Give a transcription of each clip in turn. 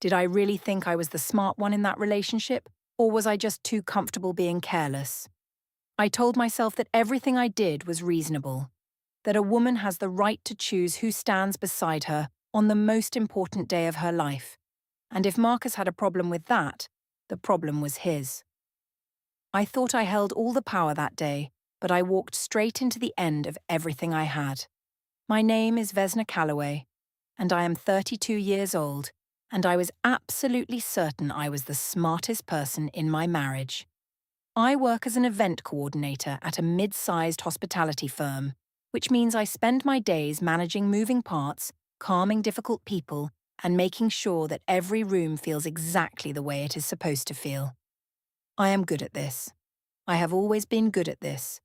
Did I really think I was the smart one in that relationship, or was I just too comfortable being careless? I told myself that everything I did was reasonable, that a woman has the right to choose who stands beside her on the most important day of her life, and if Marcus had a problem with that, the problem was his. I thought I held all the power that day, but I walked straight into the end of everything I had. My name is Vesna Calloway, and I am 32 years old, and I was absolutely certain I was the smartest person in my marriage. I work as an event coordinator at a mid-sized hospitality firm, which means I spend my days managing moving parts, calming difficult people, and making sure that every room feels exactly the way it is supposed to feel. I am good at this. I have always been good at this.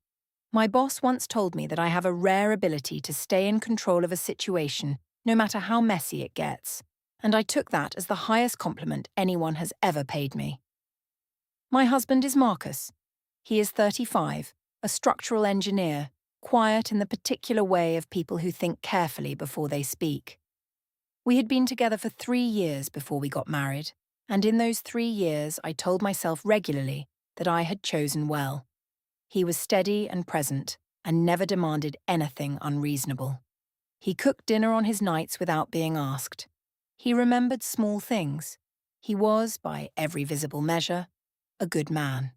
My boss once told me that I have a rare ability to stay in control of a situation, no matter how messy it gets, and I took that as the highest compliment anyone has ever paid me. My husband is Marcus. He is 35, a structural engineer, quiet in the particular way of people who think carefully before they speak. We had been together for 3 years before we got married, and in those 3 years I told myself regularly that I had chosen well. He was steady and present, and never demanded anything unreasonable. He cooked dinner on his nights without being asked. He remembered small things. He was, by every visible measure, a good man.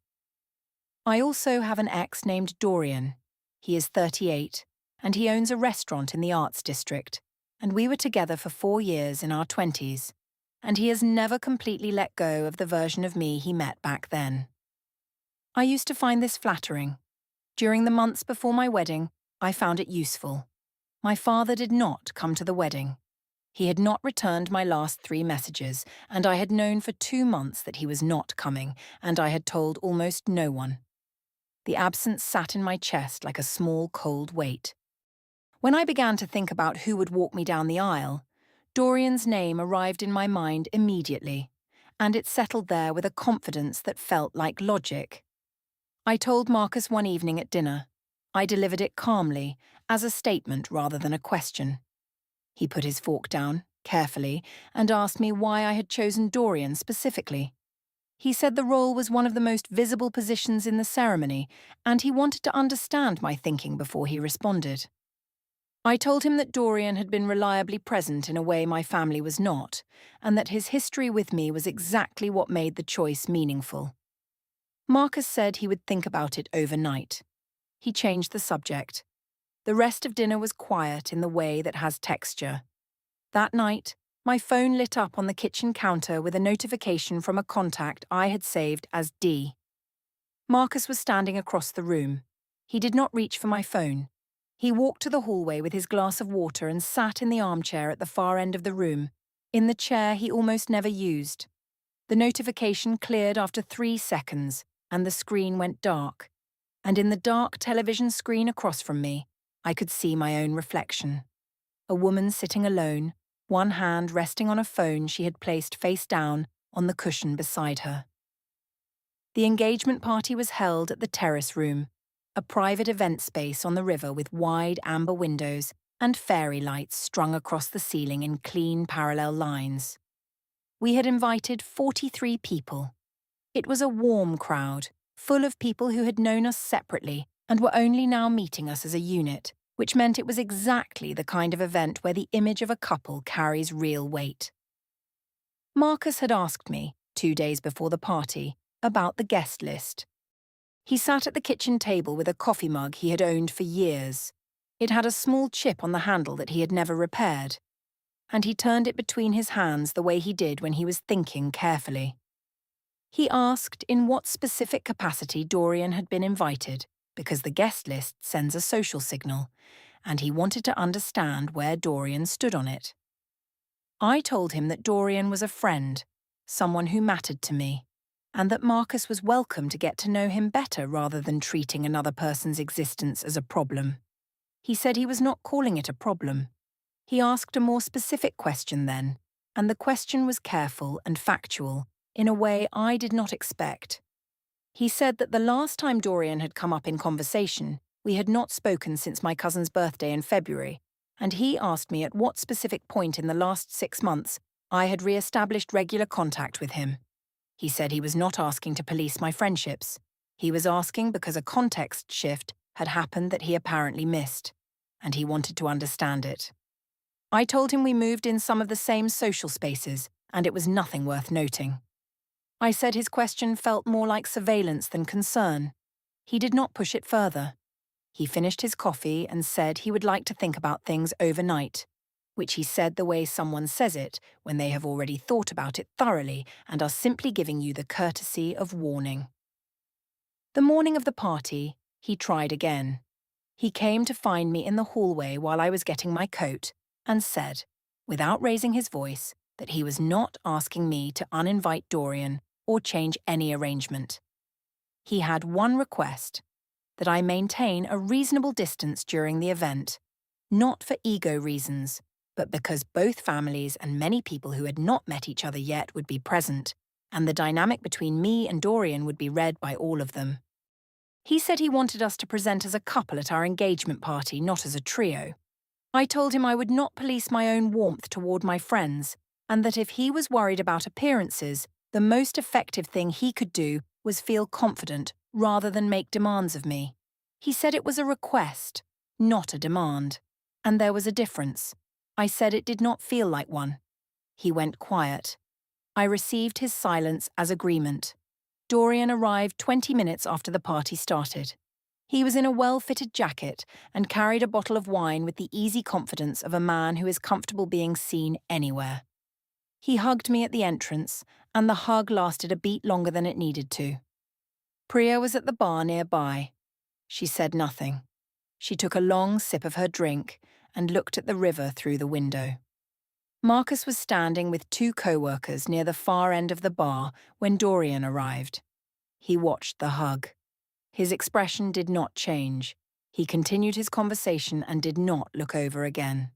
I also have an ex named Dorian. He is 38, and he owns a restaurant in the Arts District, and we were together for 4 years in our 20s, and he has never completely let go of the version of me he met back then. I used to find this flattering. During the months before my wedding, I found it useful. My father did not come to the wedding. He had not returned my last 3 messages, and I had known for 2 months that he was not coming, and I had told almost no one. The absence sat in my chest like a small, cold weight. When I began to think about who would walk me down the aisle, Dorian's name arrived in my mind immediately, and it settled there with a confidence that felt like logic. I told Marcus one evening at dinner. I delivered it calmly, as a statement rather than a question. He put his fork down, carefully, and asked me why I had chosen Dorian specifically. He said the role was one of the most visible positions in the ceremony, and he wanted to understand my thinking before he responded. I told him that Dorian had been reliably present in a way my family was not, and that his history with me was exactly what made the choice meaningful. Marcus said he would think about it overnight. He changed the subject. The rest of dinner was quiet in the way that has texture. That night, my phone lit up on the kitchen counter with a notification from a contact I had saved as D. Marcus was standing across the room. He did not reach for my phone. He walked to the hallway with his glass of water and sat in the armchair at the far end of the room, in the chair he almost never used. The notification cleared after 3 seconds, and the screen went dark. And in the dark television screen across from me, I could see my own reflection. A woman sitting alone, one hand resting on a phone she had placed face down on the cushion beside her. The engagement party was held at the terrace room, a private event space on the river with wide amber windows and fairy lights strung across the ceiling in clean parallel lines. We had invited 43 people. It was a warm crowd, full of people who had known us separately and were only now meeting us as a unit, which meant it was exactly the kind of event where the image of a couple carries real weight. Marcus had asked me, 2 days before the party, about the guest list. He sat at the kitchen table with a coffee mug he had owned for years. It had a small chip on the handle that he had never repaired, and he turned it between his hands the way he did when he was thinking carefully. He asked in what specific capacity Dorian had been invited, because the guest list sends a social signal, and he wanted to understand where Dorian stood on it. I told him that Dorian was a friend, someone who mattered to me, and that Marcus was welcome to get to know him better rather than treating another person's existence as a problem. He said he was not calling it a problem. He asked a more specific question then, and the question was careful and factual, in a way I did not expect. He said that the last time Dorian had come up in conversation, we had not spoken since my cousin's birthday in February, and he asked me at what specific point in the last 6 months I had re-established regular contact with him. He said he was not asking to police my friendships. He was asking because a context shift had happened that he apparently missed, and he wanted to understand it. I told him we moved in some of the same social spaces, and it was nothing worth noting. I said his question felt more like surveillance than concern. He did not push it further. He finished his coffee and said he would like to think about things overnight, which he said the way someone says it when they have already thought about it thoroughly and are simply giving you the courtesy of warning. The morning of the party, he tried again. He came to find me in the hallway while I was getting my coat and said, without raising his voice, that he was not asking me to uninvite Dorian or change any arrangement. He had one request, that I maintain a reasonable distance during the event, not for ego reasons, but because both families and many people who had not met each other yet would be present, and the dynamic between me and Dorian would be read by all of them. He said he wanted us to present as a couple at our engagement party, not as a trio. I told him I would not police my own warmth toward my friends, and that if he was worried about appearances, the most effective thing he could do was feel confident rather than make demands of me. He said it was a request, not a demand. And there was a difference. I said it did not feel like one. He went quiet. I received his silence as agreement. Dorian arrived 20 minutes after the party started. He was in a well-fitted jacket and carried a bottle of wine with the easy confidence of a man who is comfortable being seen anywhere. He hugged me at the entrance, and the hug lasted a beat longer than it needed to. Priya was at the bar nearby. She said nothing. She took a long sip of her drink and looked at the river through the window. Marcus was standing with two co-workers near the far end of the bar when Dorian arrived. He watched the hug. His expression did not change. He continued his conversation and did not look over again.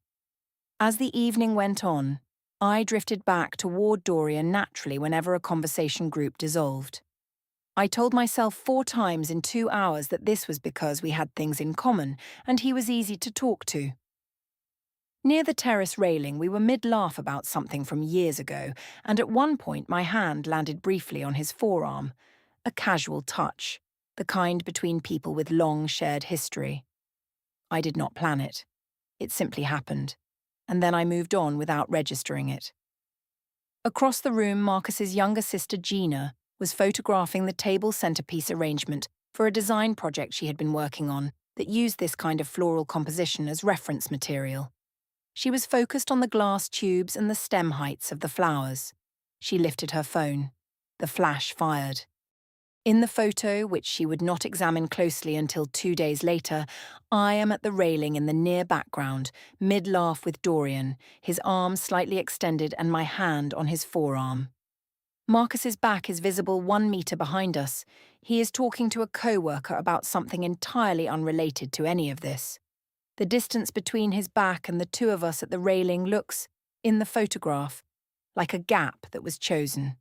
As the evening went on, I drifted back toward Dorian naturally whenever a conversation group dissolved. I told myself 4 times in 2 hours that this was because we had things in common and he was easy to talk to. Near the terrace railing, we were mid-laugh about something from years ago, and at one point my hand landed briefly on his forearm, a casual touch, the kind between people with long shared history. I did not plan it. It simply happened, and then I moved on without registering it. Across the room, Marcus's younger sister Gina was photographing the table centerpiece arrangement for a design project she had been working on that used this kind of floral composition as reference material. She was focused on the glass tubes and the stem heights of the flowers. She lifted her phone. The flash fired. In the photo, which she would not examine closely until 2 days later, I am at the railing in the near background, mid-laugh with Dorian, his arm slightly extended and my hand on his forearm. Marcus's back is visible 1 meter behind us. He is talking to a co-worker about something entirely unrelated to any of this. The distance between his back and the two of us at the railing looks, in the photograph, like a gap that was chosen.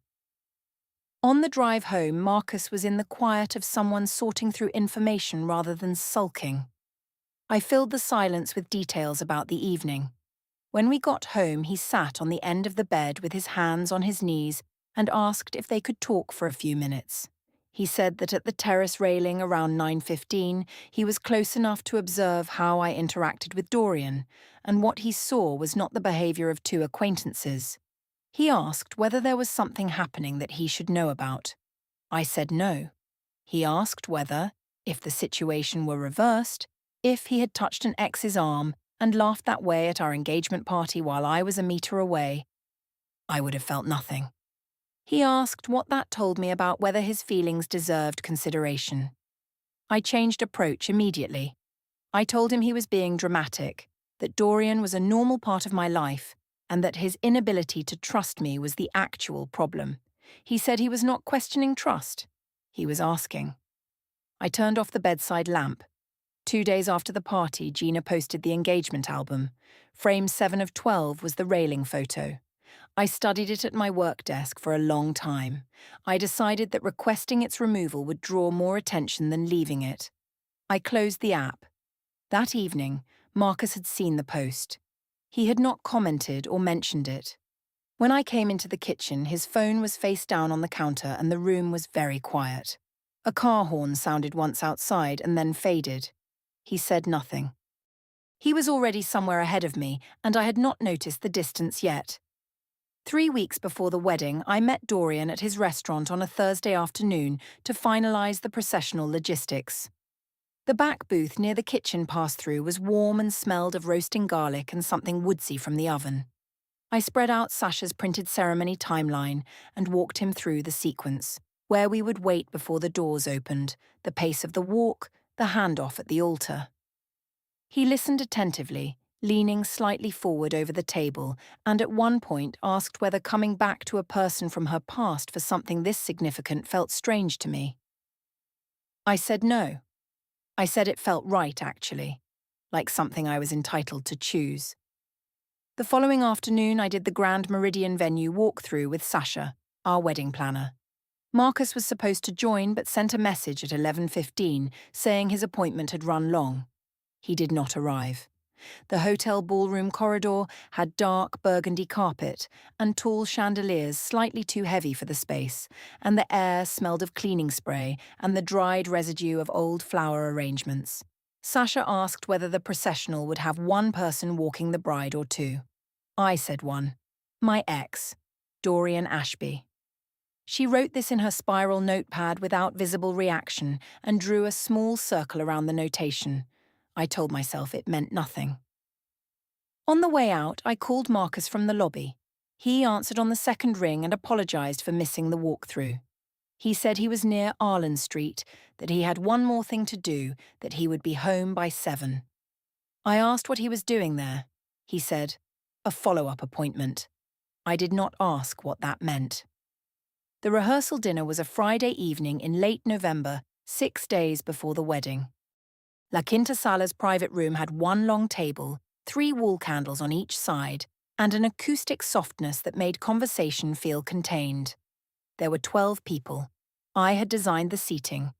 On the drive home, Marcus was in the quiet of someone sorting through information rather than sulking. I filled the silence with details about the evening. When we got home, he sat on the end of the bed with his hands on his knees and asked if they could talk for a few minutes. He said that at the terrace railing around 9:15, he was close enough to observe how I interacted with Dorian, and what he saw was not the behavior of 2 acquaintances. He asked whether there was something happening that he should know about. I said no. He asked whether, if the situation were reversed, if he had touched an ex's arm and laughed that way at our engagement party while I was a meter away, I would have felt nothing. He asked what that told me about whether his feelings deserved consideration. I changed approach immediately. I told him he was being dramatic, that Dorian was a normal part of my life, and that his inability to trust me was the actual problem. He said he was not questioning trust. He was asking. I turned off the bedside lamp. 2 days after the party, Gina posted the engagement album. Frame 7 of 12 was the railing photo. I studied it at my work desk for a long time. I decided that requesting its removal would draw more attention than leaving it. I closed the app. That evening, Marcus had seen the post. He had not commented or mentioned it. When I came into the kitchen, his phone was face down on the counter and the room was very quiet. A car horn sounded once outside and then faded. He said nothing. He was already somewhere ahead of me, and I had not noticed the distance yet. 3 weeks before the wedding, I met Dorian at his restaurant on a Thursday afternoon to finalize the processional logistics. The back booth near the kitchen pass-through was warm and smelled of roasting garlic and something woodsy from the oven. I spread out Sasha's printed ceremony timeline and walked him through the sequence, where we would wait before the doors opened, the pace of the walk, the handoff at the altar. He listened attentively, leaning slightly forward over the table, and at one point asked whether coming back to a person from her past for something this significant felt strange to me. I said no. I said it felt right, actually, like something I was entitled to choose. The following afternoon, I did the Grand Meridian venue walkthrough with Sasha, our wedding planner. Marcus was supposed to join but sent a message at 11:15 saying his appointment had run long. He did not arrive. The hotel ballroom corridor had dark burgundy carpet and tall chandeliers slightly too heavy for the space, and the air smelled of cleaning spray and the dried residue of old flower arrangements. Sasha asked whether the processional would have one person walking the bride or two. I said one. My ex, Dorian Ashby. She wrote this in her spiral notepad without visible reaction and drew a small circle around the notation. I told myself it meant nothing. On the way out, I called Marcus from the lobby. He answered on the second ring and apologized for missing the walkthrough. He said he was near Arlen Street, that he had one more thing to do, that he would be home by 7. I asked what he was doing there. He said, a follow-up appointment. I did not ask what that meant. The rehearsal dinner was a Friday evening in late November, 6 days before the wedding. La Quinta Sala's private room had one long table, 3 wall candles on each side, and an acoustic softness that made conversation feel contained. There were 12 people. I had designed the seating.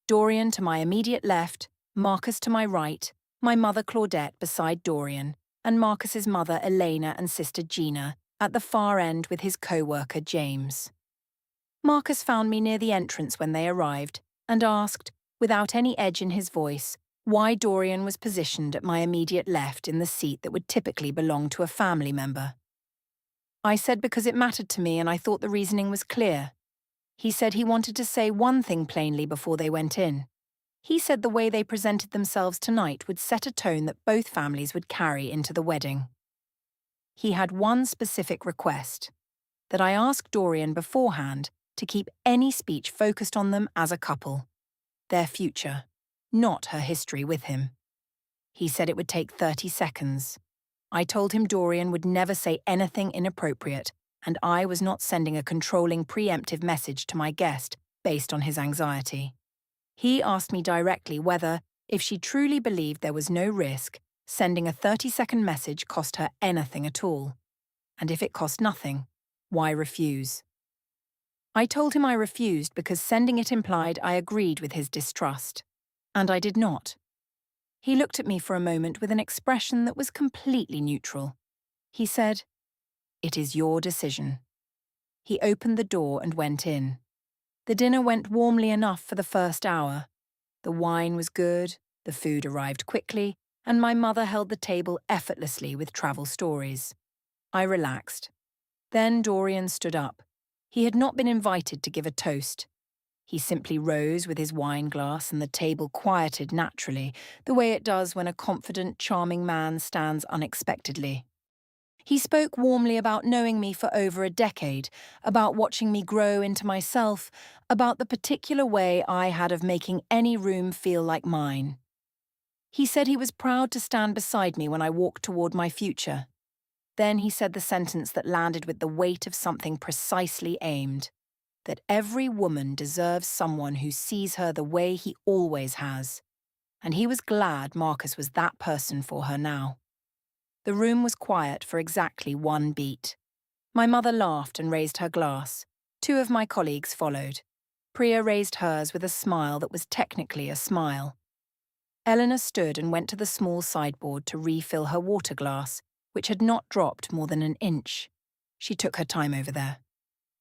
Dorian to my immediate left, Marcus to my right, my mother Claudette beside Dorian, and Marcus's mother Elena and sister Gina at the far end with his co-worker James. Marcus found me near the entrance when they arrived and asked, without any edge in his voice, why Dorian was positioned at my immediate left in the seat that would typically belong to a family member. I said because it mattered to me and I thought the reasoning was clear. He said he wanted to say one thing plainly before they went in. He said the way they presented themselves tonight would set a tone that both families would carry into the wedding. He had one specific request, that I ask Dorian beforehand to keep any speech focused on them as a couple, their future, not her history with him. He said it would take 30 seconds. I told him Dorian would never say anything inappropriate, and I was not sending a controlling preemptive message to my guest based on his anxiety. He asked me directly whether, if she truly believed there was no risk, sending a 30-second message cost her anything at all. And if it cost nothing, why refuse? I told him I refused because sending it implied I agreed with his distrust. And I did not. He looked at me for a moment with an expression that was completely neutral. He said, "It is your decision." He opened the door and went in. The dinner went warmly enough for the first hour. The wine was good, the food arrived quickly, and my mother held the table effortlessly with travel stories. I relaxed. Then Dorian stood up. He had not been invited to give a toast. He simply rose with his wine glass and the table quieted naturally, the way it does when a confident, charming man stands unexpectedly. He spoke warmly about knowing me for over a decade, about watching me grow into myself, about the particular way I had of making any room feel like mine. He said he was proud to stand beside me when I walked toward my future. Then he said the sentence that landed with the weight of something precisely aimed, that every woman deserves someone who sees her the way he always has, and he was glad Marcus was that person for her now. The room was quiet for exactly 1 beat. My mother laughed and raised her glass. 2 of my colleagues followed. Priya raised hers with a smile that was technically a smile. Eleanor stood and went to the small sideboard to refill her water glass, which had not dropped more than an inch. She took her time over there.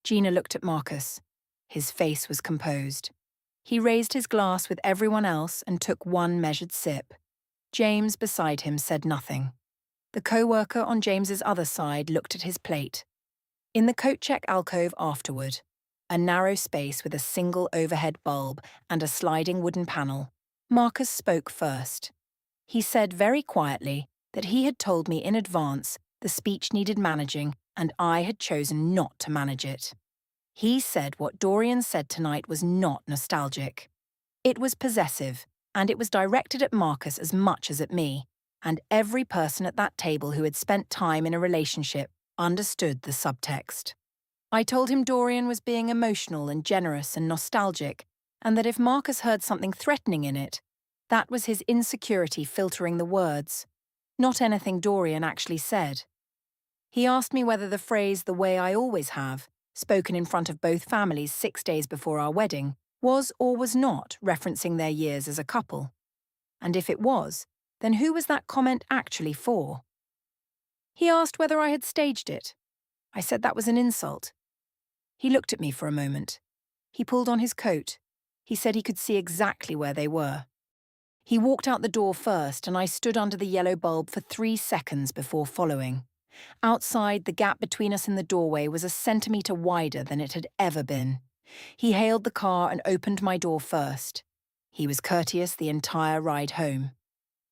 Gina looked at Marcus. His face was composed. He raised his glass with everyone else and took one measured sip. James beside him said nothing. The co-worker on James's other side looked at his plate. In the coat check alcove afterward, a narrow space with a single overhead bulb and a sliding wooden panel, Marcus spoke first. He said very quietly that he had told me in advance the speech needed managing and I had chosen not to manage it. He said what Dorian said tonight was not nostalgic. It was possessive, and it was directed at Marcus as much as at me, and every person at that table who had spent time in a relationship understood the subtext. I told him Dorian was being emotional and generous and nostalgic, and that if Marcus heard something threatening in it, that was his insecurity filtering the words, not anything Dorian actually said. He asked me whether the phrase "the way I always have," spoken in front of both families 6 days before our wedding, was or was not referencing their years as a couple. And if it was, then who was that comment actually for? He asked whether I had staged it. I said that was an insult. He looked at me for a moment. He pulled on his coat. He said he could see exactly where they were. He walked out the door first, and I stood under the yellow bulb for 3 seconds before following. Outside, the gap between us in the doorway was a centimetre wider than it had ever been. He hailed the car and opened my door first. He was courteous the entire ride home.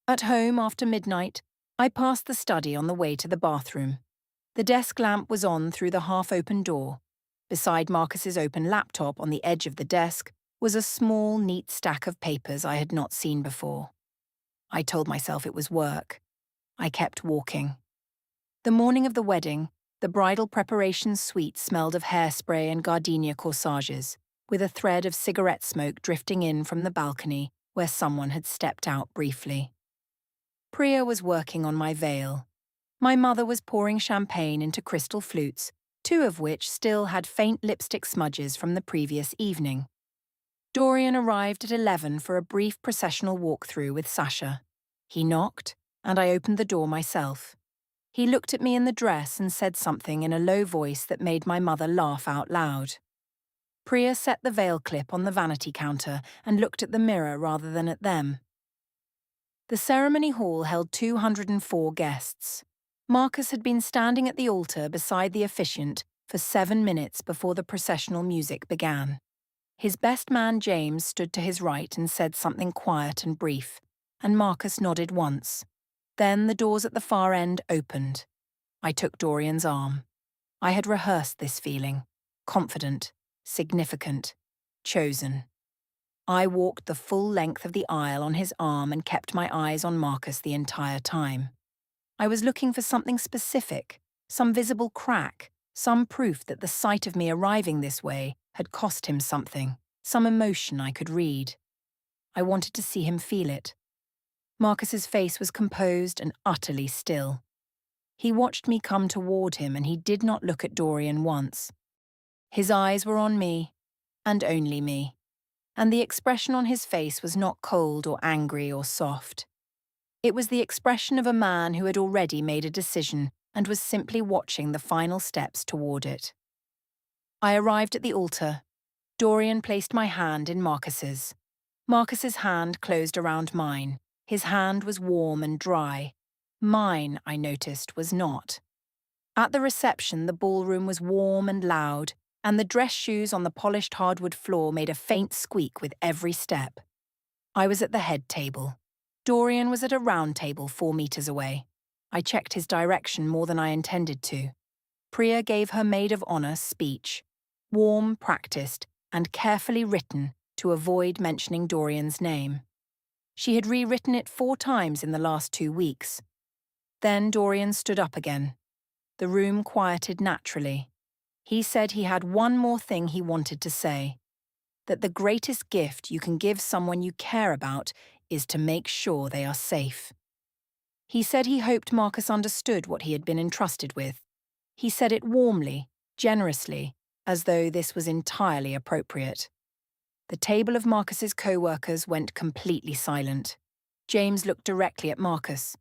At home, after midnight, I passed the study on the way to the bathroom. The desk lamp was on through the half-open door. Beside Marcus's open laptop on the edge of the desk was a small, neat stack of papers I had not seen before. I told myself it was work. I kept walking. The morning of the wedding, the bridal preparation suite smelled of hairspray and gardenia corsages, with a thread of cigarette smoke drifting in from the balcony where someone had stepped out briefly. Priya was working on my veil. My mother was pouring champagne into crystal flutes, 2 of which still had faint lipstick smudges from the previous evening. Dorian arrived at 11 for a brief processional walkthrough with Sasha. He knocked, and I opened the door myself. He looked at me in the dress and said something in a low voice that made my mother laugh out loud. Priya set the veil clip on the vanity counter and looked at the mirror rather than at them. The ceremony hall held 204 guests. Marcus had been standing at the altar beside the officiant for 7 minutes before the processional music began. His best man James stood to his right and said something quiet and brief, and Marcus nodded once. Then the doors at the far end opened. I took Dorian's arm. I had rehearsed this feeling, confident, significant, chosen. I walked the full length of the aisle on his arm and kept my eyes on Marcus the entire time. I was looking for something specific, some visible crack, some proof that the sight of me arriving this way had cost him something, some emotion I could read. I wanted to see him feel it. Marcus's face was composed and utterly still. He watched me come toward him and he did not look at Dorian once. His eyes were on me, and only me, and the expression on his face was not cold or angry or soft. It was the expression of a man who had already made a decision and was simply watching the final steps toward it. I arrived at the altar. Dorian placed my hand in Marcus's. Marcus's hand closed around mine. His hand was warm and dry. Mine, I noticed, was not. At the reception, the ballroom was warm and loud, and the dress shoes on the polished hardwood floor made a faint squeak with every step. I was at the head table. Dorian was at a round table 4 meters away. I checked his direction more than I intended to. Priya gave her maid of honor speech, warm, practiced, and carefully written to avoid mentioning Dorian's name. She had rewritten it 4 times in the last 2 weeks. Then Dorian stood up again. The room quieted naturally. He said he had one more thing he wanted to say, that the greatest gift you can give someone you care about is to make sure they are safe. He said he hoped Marcus understood what he had been entrusted with. He said it warmly, generously, as though this was entirely appropriate. The table of Marcus's co-workers went completely silent. James looked directly at Marcus.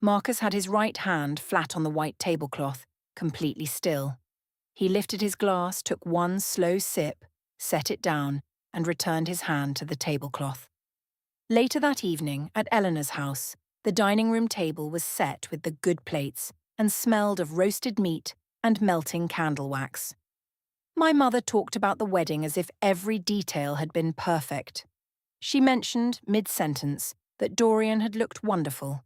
Marcus had his right hand flat on the white tablecloth, completely still. He lifted his glass, took one slow sip, set it down, and returned his hand to the tablecloth. Later that evening, at Eleanor's house, the dining room table was set with the good plates and smelled of roasted meat and melting candle wax. My mother talked about the wedding as if every detail had been perfect. She mentioned, mid-sentence, that Dorian had looked wonderful.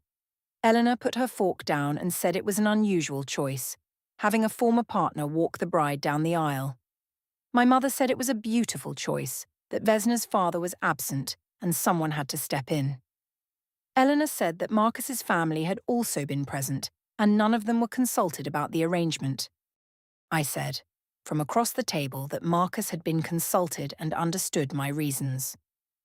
Eleanor put her fork down and said it was an unusual choice, having a former partner walk the bride down the aisle. My mother said it was a beautiful choice, that Vesna's father was absent and someone had to step in. Eleanor said that Marcus's family had also been present and none of them were consulted about the arrangement. I said, from across the table, that Marcus had been consulted and understood my reasons.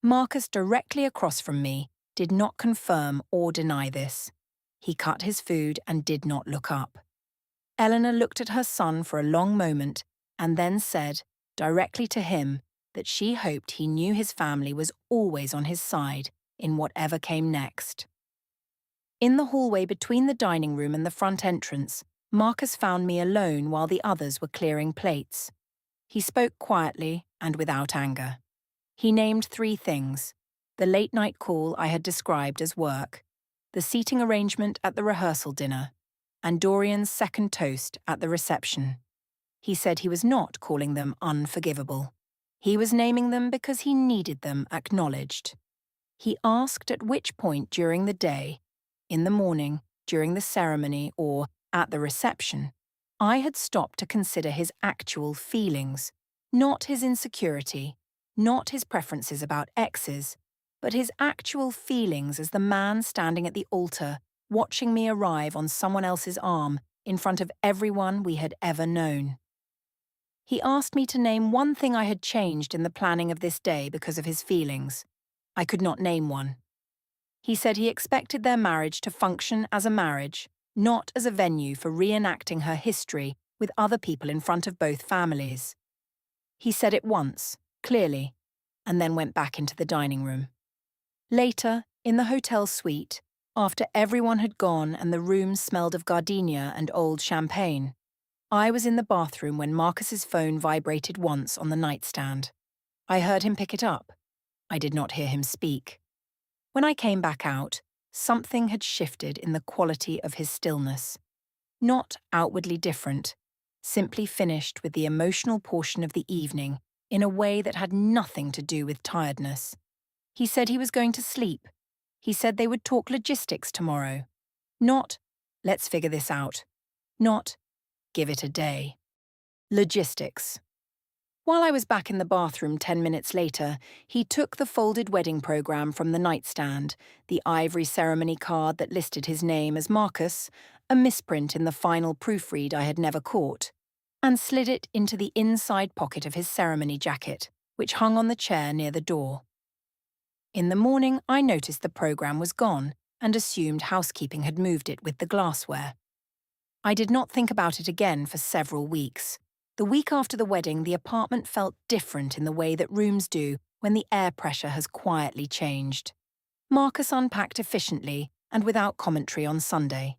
Marcus, directly across from me, did not confirm or deny this. He cut his food and did not look up. Eleanor looked at her son for a long moment and then said, directly to him, that she hoped he knew his family was always on his side in whatever came next. In the hallway between the dining room and the front entrance, Marcus found me alone while the others were clearing plates. He spoke quietly and without anger. He named 3 things: the late-night call I had described as work, the seating arrangement at the rehearsal dinner, and Dorian's second toast at the reception. He said he was not calling them unforgivable. He was naming them because he needed them acknowledged. He asked at which point during the day, in the morning, during the ceremony, or at the reception, I had stopped to consider his actual feelings, not his insecurity, not his preferences about exes, but his actual feelings as the man standing at the altar, watching me arrive on someone else's arm in front of everyone we had ever known. He asked me to name one thing I had changed in the planning of this day because of his feelings. I could not name one. He said he expected their marriage to function as a marriage, not as a venue for reenacting her history with other people in front of both families. He said it once, clearly, and then went back into the dining room. Later, in the hotel suite, after everyone had gone and the room smelled of gardenia and old champagne, I was in the bathroom when Marcus's phone vibrated once on the nightstand. I heard him pick it up. I did not hear him speak. When I came back out, something had shifted in the quality of his stillness. Not outwardly different, simply finished with the emotional portion of the evening in a way that had nothing to do with tiredness. He said he was going to sleep. He said they would talk logistics tomorrow. Not, let's figure this out. Not, give it a day. Logistics. While I was back in the bathroom 10 minutes later, he took the folded wedding program from the nightstand, the ivory ceremony card that listed his name as Marcus, a misprint in the final proofread I had never caught, and slid it into the inside pocket of his ceremony jacket, which hung on the chair near the door. In the morning, I noticed the program was gone and assumed housekeeping had moved it with the glassware. I did not think about it again for several weeks. The week after the wedding, the apartment felt different in the way that rooms do when the air pressure has quietly changed. Marcus unpacked efficiently and without commentary on Sunday.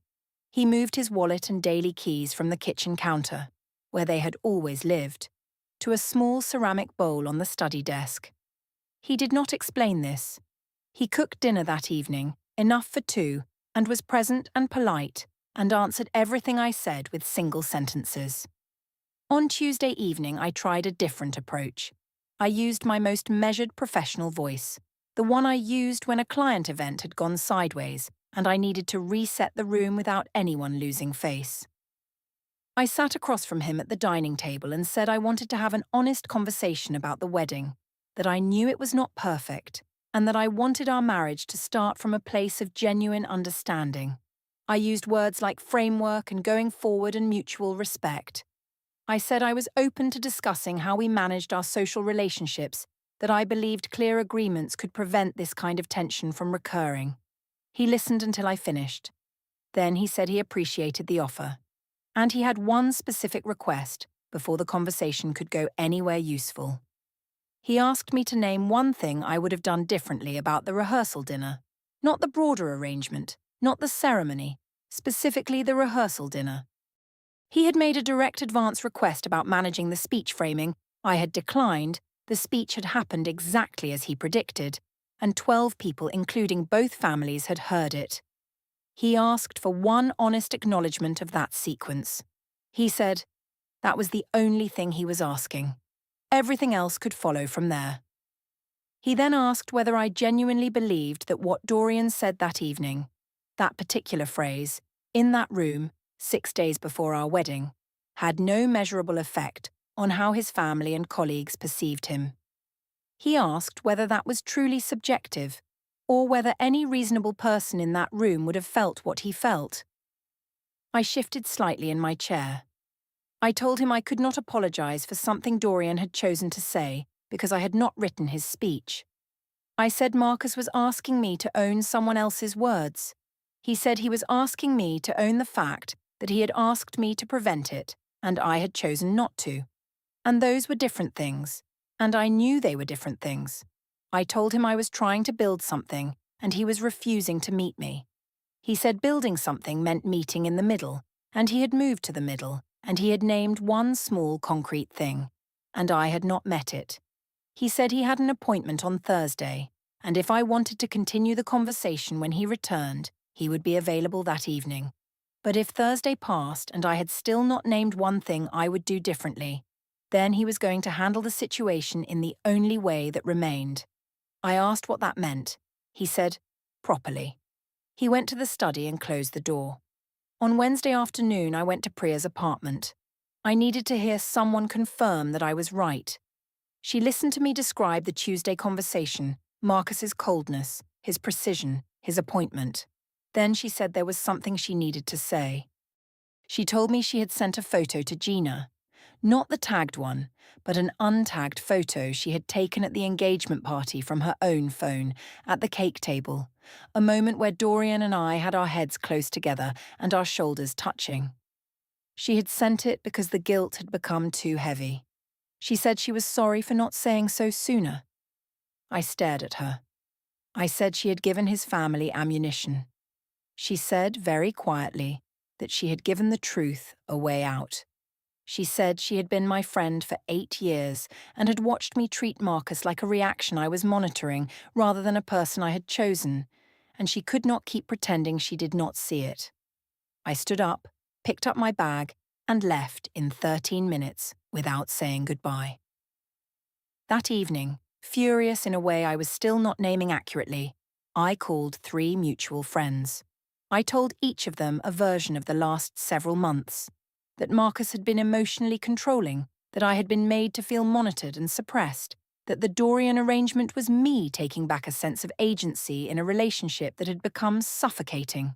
He moved his wallet and daily keys from the kitchen counter, where they had always lived, to a small ceramic bowl on the study desk. He did not explain this. He cooked dinner that evening, enough for 2, and was present and polite, and answered everything I said with single sentences. On Tuesday evening, I tried a different approach. I used my most measured professional voice, the one I used when a client event had gone sideways and I needed to reset the room without anyone losing face. I sat across from him at the dining table and said I wanted to have an honest conversation about the wedding, that I knew it was not perfect, and that I wanted our marriage to start from a place of genuine understanding. I used words like framework and going forward and mutual respect. I said I was open to discussing how we managed our social relationships, that I believed clear agreements could prevent this kind of tension from recurring. He listened until I finished. Then he said he appreciated the offer. And he had one specific request before the conversation could go anywhere useful. He asked me to name one thing I would have done differently about the rehearsal dinner, not the broader arrangement, not the ceremony, specifically the rehearsal dinner. He had made a direct advance request about managing the speech framing. I had declined. The speech had happened exactly as he predicted, and 12 people, including both families, had heard it. He asked for one honest acknowledgement of that sequence. He said that was the only thing he was asking. Everything else could follow from there. He then asked whether I genuinely believed that what Dorian said that evening, that particular phrase, in that room, 6 days before our wedding, had no measurable effect on how his family and colleagues perceived him. He asked whether that was truly subjective, or whether any reasonable person in that room would have felt what he felt. I shifted slightly in my chair. I told him I could not apologize for something Dorian had chosen to say because I had not written his speech. I said Marcus was asking me to own someone else's words. He said he was asking me to own the fact that he had asked me to prevent it, and I had chosen not to. And those were different things, and I knew they were different things. I told him I was trying to build something, and he was refusing to meet me. He said building something meant meeting in the middle, and he had moved to the middle, and he had named one small concrete thing, and I had not met it. He said he had an appointment on Thursday, and if I wanted to continue the conversation when he returned, he would be available that evening. But if Thursday passed and I had still not named one thing I would do differently, then he was going to handle the situation in the only way that remained. I asked what that meant. He said, properly. He went to the study and closed the door. On Wednesday afternoon, I went to Priya's apartment. I needed to hear someone confirm that I was right. She listened to me describe the Tuesday conversation, Marcus's coldness, his precision, his appointment. Then she said there was something she needed to say. She told me she had sent a photo to Gina. Not the tagged one, but an untagged photo she had taken at the engagement party from her own phone, at the cake table, a moment where Dorian and I had our heads close together and our shoulders touching. She had sent it because the guilt had become too heavy. She said she was sorry for not saying so sooner. I stared at her. I said she had given his family ammunition. She said, very quietly, that she had given the truth a way out. She said she had been my friend for 8 years and had watched me treat Marcus like a reaction I was monitoring rather than a person I had chosen, and she could not keep pretending she did not see it. I stood up, picked up my bag, and left in 13 minutes without saying goodbye. That evening, furious in a way I was still not naming accurately, I called 3 mutual friends. I told each of them a version of the last several months. That Marcus had been emotionally controlling, that I had been made to feel monitored and suppressed, that the Dorian arrangement was me taking back a sense of agency in a relationship that had become suffocating.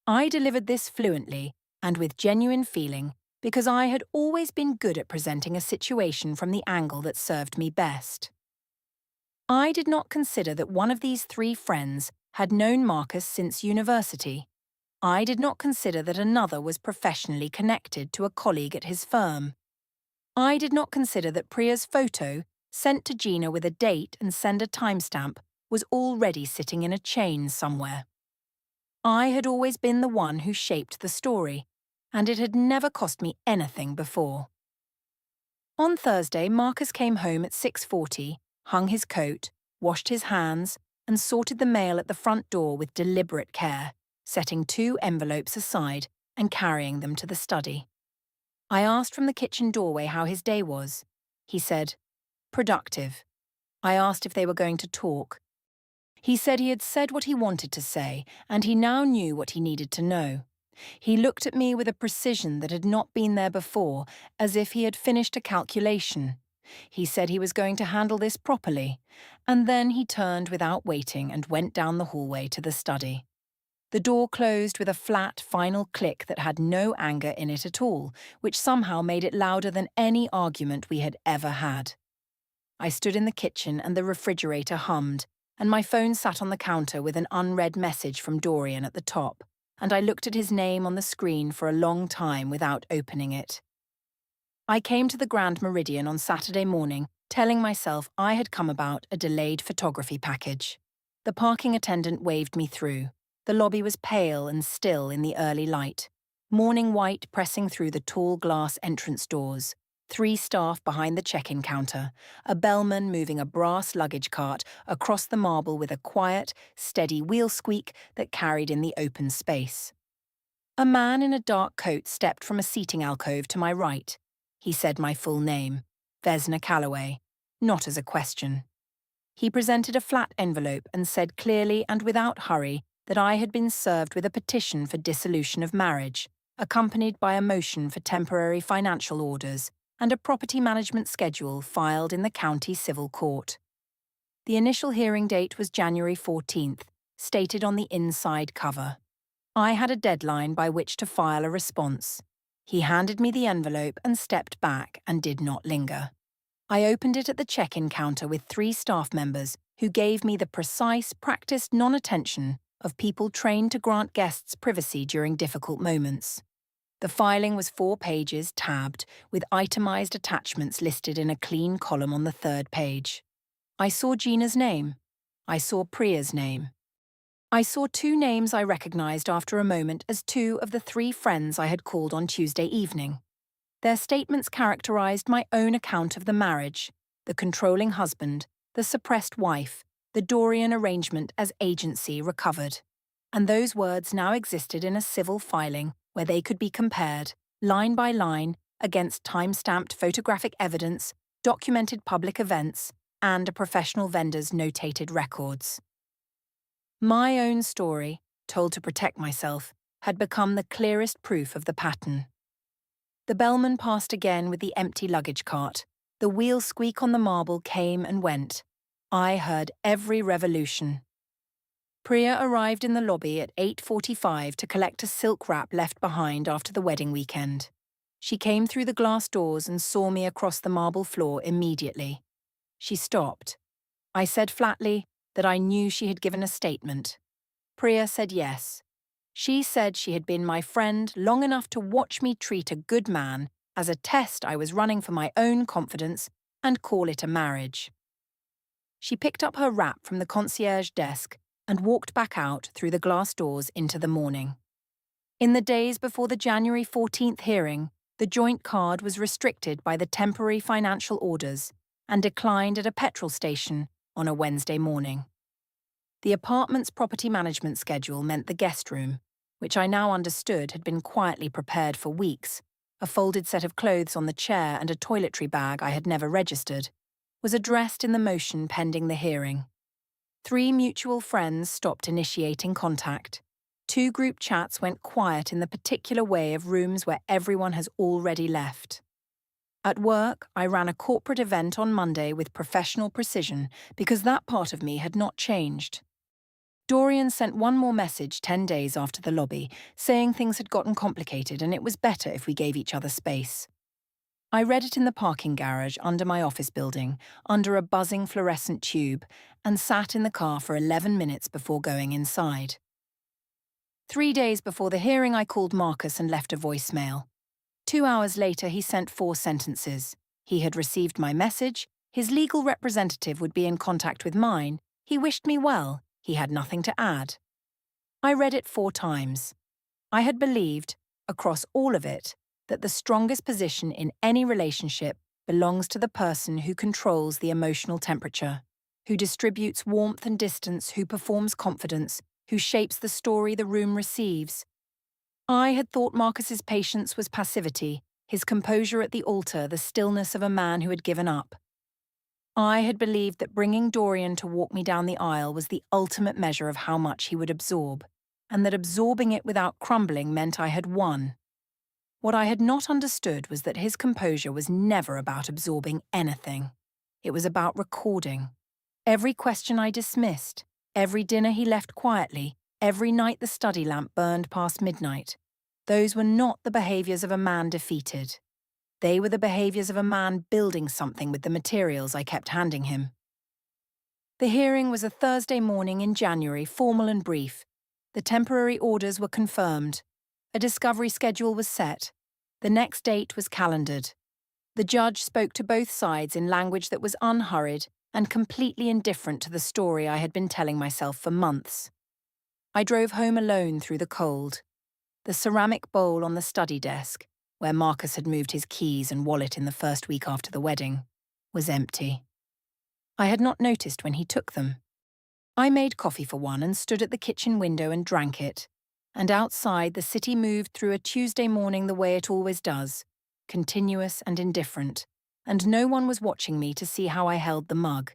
I delivered this fluently and with genuine feeling because I had always been good at presenting a situation from the angle that served me best. I did not consider that one of these 3 friends had known Marcus since university. I did not consider that another was professionally connected to a colleague at his firm. I did not consider that Priya's photo, sent to Gina with a date and sender timestamp, was already sitting in a chain somewhere. I had always been the one who shaped the story, and it had never cost me anything before. On Thursday, Marcus came home at 6:40, hung his coat, washed his hands, and sorted the mail at the front door with deliberate care, setting 2 envelopes aside and carrying them to the study. I asked from the kitchen doorway how his day was. He said, productive. I asked if they were going to talk. He said he had said what he wanted to say, and he now knew what he needed to know. He looked at me with a precision that had not been there before, as if he had finished a calculation. He said he was going to handle this properly, and then he turned without waiting and went down the hallway to the study. The door closed with a flat, final click that had no anger in it at all, which somehow made it louder than any argument we had ever had. I stood in the kitchen and the refrigerator hummed, and my phone sat on the counter with an unread message from Dorian at the top, and I looked at his name on the screen for a long time without opening it. I came to the Grand Meridian on Saturday morning, telling myself I had come about a delayed photography package. The parking attendant waved me through. The lobby was pale and still in the early light. Morning white pressing through the tall glass entrance doors, 3 staff behind the check-in counter, a bellman moving a brass luggage cart across the marble with a quiet, steady wheel squeak that carried in the open space. A man in a dark coat stepped from a seating alcove to my right. He said my full name, Vesna Calloway, not as a question. He presented a flat envelope and said clearly and without hurry that I had been served with a petition for dissolution of marriage, accompanied by a motion for temporary financial orders and a property management schedule filed in the county civil court. The initial hearing date was January 14th, stated on the inside cover. I had a deadline by which to file a response. He handed me the envelope and stepped back and did not linger. I opened it at the check-in counter with 3 staff members who gave me the precise, practiced non-attention of people trained to grant guests privacy during difficult moments. The filing was 4 pages, tabbed, with itemized attachments listed in a clean column on the 3rd page. I saw Gina's name. I saw Priya's name. I saw 2 names I recognized after a moment as 2 of the 3 friends I had called on Tuesday evening. Their statements characterized my own account of the marriage, the controlling husband, the suppressed wife, the Dorian arrangement as agency recovered. And those words now existed in a civil filing where they could be compared, line by line, against time-stamped photographic evidence, documented public events, and a professional vendor's notated records. My own story, told to protect myself, had become the clearest proof of the pattern. The bellman passed again with the empty luggage cart. The wheel squeak on the marble came and went. I heard every revolution. Priya arrived in the lobby at 8:45 to collect a silk wrap left behind after the wedding weekend. She came through the glass doors and saw me across the marble floor immediately. She stopped. I said flatly that I knew she had given a statement. Priya said yes. She said she had been my friend long enough to watch me treat a good man as a test I was running for my own confidence and call it a marriage. She picked up her wrap from the concierge desk and walked back out through the glass doors into the morning. In the days before the January 14th hearing, the joint card was restricted by the temporary financial orders and declined at a petrol station on a Wednesday morning. The apartment's property management schedule meant the guest room, which I now understood had been quietly prepared for weeks, a folded set of clothes on the chair and a toiletry bag I had never registered, was addressed in the motion pending the hearing. 3 mutual friends stopped initiating contact. 2 group chats went quiet in the particular way of rooms where everyone has already left. At work, I ran a corporate event on Monday with professional precision because that part of me had not changed. Dorian sent one more message 10 days after the lobby, saying things had gotten complicated and it was better if we gave each other space. I read it in the parking garage under my office building, under a buzzing fluorescent tube, and sat in the car for 11 minutes before going inside. 3 days before the hearing, I called Marcus and left a voicemail. 2 hours later, he sent 4 sentences. He had received my message, his legal representative would be in contact with mine, he wished me well, he had nothing to add. I read it 4 times. I had believed, across all of it, that the strongest position in any relationship belongs to the person who controls the emotional temperature, who distributes warmth and distance, who performs confidence, who shapes the story the room receives. I had thought Marcus's patience was passivity, his composure at the altar the stillness of a man who had given up. I had believed that bringing Dorian to walk me down the aisle was the ultimate measure of how much he would absorb, and that absorbing it without crumbling meant I had won. What I had not understood was that his composure was never about absorbing anything. It was about recording. Every question I dismissed, every dinner he left quietly, every night the study lamp burned past midnight. Those were not the behaviors of a man defeated. They were the behaviors of a man building something with the materials I kept handing him. The hearing was a Thursday morning in January, formal and brief. The temporary orders were confirmed. A discovery schedule was set. The next date was calendared. The judge spoke to both sides in language that was unhurried and completely indifferent to the story I had been telling myself for months. I drove home alone through the cold. The ceramic bowl on the study desk, where Marcus had moved his keys and wallet in the first week after the wedding, was empty. I had not noticed when he took them. I made coffee for one and stood at the kitchen window and drank it. And outside, the city moved through a Tuesday morning the way it always does, continuous and indifferent, and no one was watching me to see how I held the mug.